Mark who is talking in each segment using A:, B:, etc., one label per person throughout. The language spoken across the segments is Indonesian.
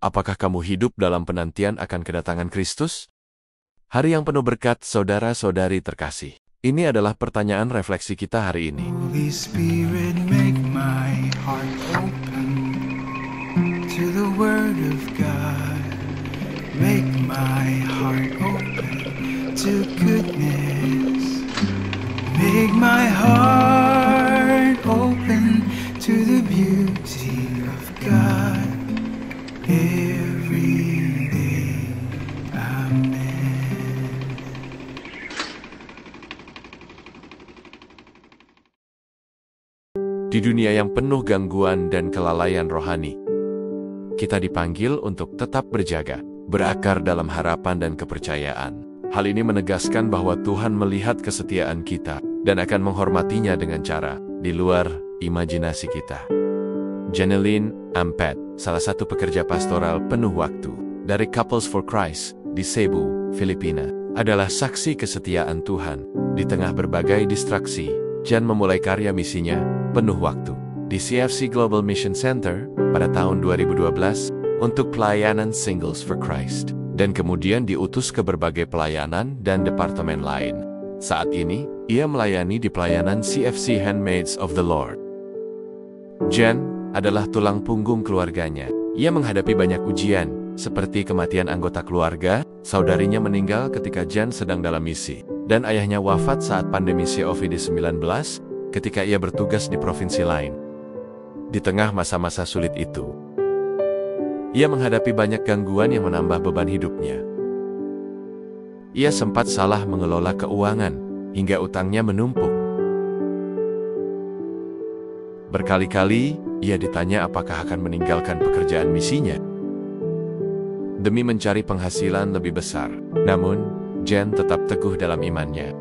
A: Apakah kamu hidup dalam penantian akan kedatangan Kristus? Hari yang penuh berkat, saudara-saudari terkasih. Ini adalah pertanyaan refleksi kita hari ini.
B: Holy Spirit, make my heart open to the Word of God. Make my heart open to goodness. Make my heart open to the beauty of God every day. Amen.
A: Di dunia yang penuh gangguan dan kelalaian rohani, kita dipanggil untuk tetap berjaga, berakar dalam harapan dan kepercayaan. Hal ini menegaskan bahwa Tuhan melihat kesetiaan kita dan akan menghormatinya dengan cara di luar imajinasi kita. Janeline Ampet, salah satu pekerja pastoral penuh waktu dari Couples for Christ di Cebu, Filipina, adalah saksi kesetiaan Tuhan. Di tengah berbagai distraksi, Jan memulai karya misinya penuh waktu di CFC Global Mission Center pada tahun 2012 untuk pelayanan Singles for Christ, dan kemudian diutus ke berbagai pelayanan dan departemen lain. Saat ini, ia melayani di pelayanan CFC Handmaids of the Lord. Jan adalah tulang punggung keluarganya. Ia menghadapi banyak ujian, seperti kematian anggota keluarga, saudarinya meninggal ketika Jan sedang dalam misi, dan ayahnya wafat saat pandemi COVID-19 ketika ia bertugas di provinsi lain. Di tengah masa-masa sulit itu, ia menghadapi banyak gangguan yang menambah beban hidupnya. Ia sempat salah mengelola keuangan, hingga utangnya menumpuk. Berkali-kali, ia ditanya apakah akan meninggalkan pekerjaan misinya demi mencari penghasilan lebih besar. Namun, Jan tetap teguh dalam imannya.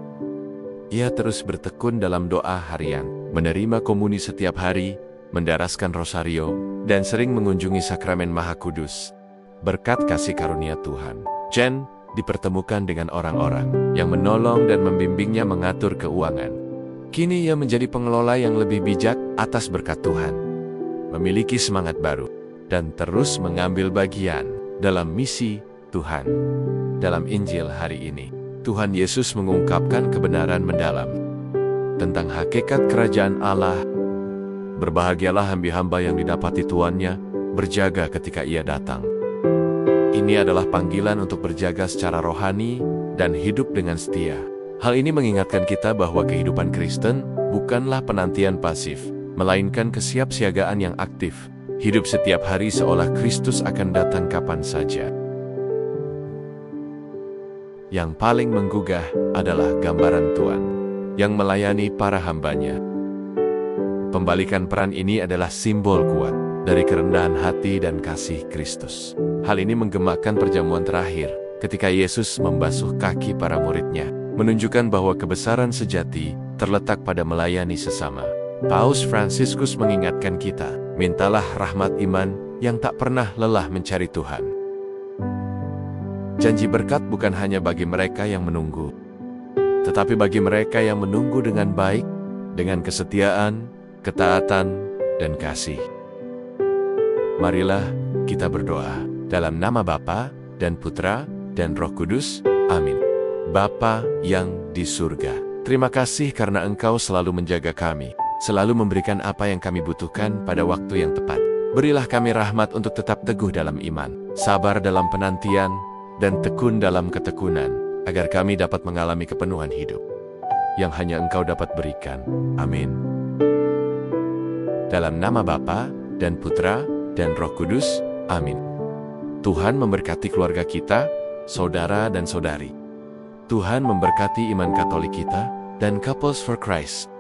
A: Ia terus bertekun dalam doa harian, menerima komuni setiap hari, mendaraskan rosario, dan sering mengunjungi sakramen Maha Kudus. Berkat kasih karunia Tuhan, Jan dipertemukan dengan orang-orang yang menolong dan membimbingnya mengatur keuangan. Kini ia menjadi pengelola yang lebih bijak atas berkat Tuhan, memiliki semangat baru, dan terus mengambil bagian dalam misi Tuhan. Dalam Injil hari ini, Tuhan Yesus mengungkapkan kebenaran mendalam tentang hakikat kerajaan Allah. Berbahagialah hamba-hamba yang didapati tuannya berjaga ketika ia datang. Ini adalah panggilan untuk berjaga secara rohani dan hidup dengan setia. Hal ini mengingatkan kita bahwa kehidupan Kristen bukanlah penantian pasif, melainkan kesiapsiagaan yang aktif. Hidup setiap hari seolah Kristus akan datang kapan saja. Yang paling menggugah adalah gambaran Tuhan yang melayani para hambanya. Pembalikan peran ini adalah simbol kuat dari kerendahan hati dan kasih Kristus. Hal ini menggemakkan perjamuan terakhir ketika Yesus membasuh kaki para muridnya, menunjukkan bahwa kebesaran sejati terletak pada melayani sesama. Paus Fransiskus mengingatkan kita, mintalah rahmat iman yang tak pernah lelah mencari Tuhan. Janji berkat bukan hanya bagi mereka yang menunggu, tetapi bagi mereka yang menunggu dengan baik, dengan kesetiaan, ketaatan, dan kasih. Marilah kita berdoa dalam nama Bapa dan Putra dan Roh Kudus. Amin. Bapa yang di surga, terima kasih karena Engkau selalu menjaga kami, selalu memberikan apa yang kami butuhkan pada waktu yang tepat. Berilah kami rahmat untuk tetap teguh dalam iman, sabar dalam penantian, dan tekun dalam ketekunan, agar kami dapat mengalami kepenuhan hidup yang hanya Engkau dapat berikan. Amin. Dalam nama Bapa dan Putra dan Roh Kudus. Amin. Tuhan memberkati keluarga kita, saudara dan saudari. Tuhan memberkati iman Katolik kita dan Couples for Christ.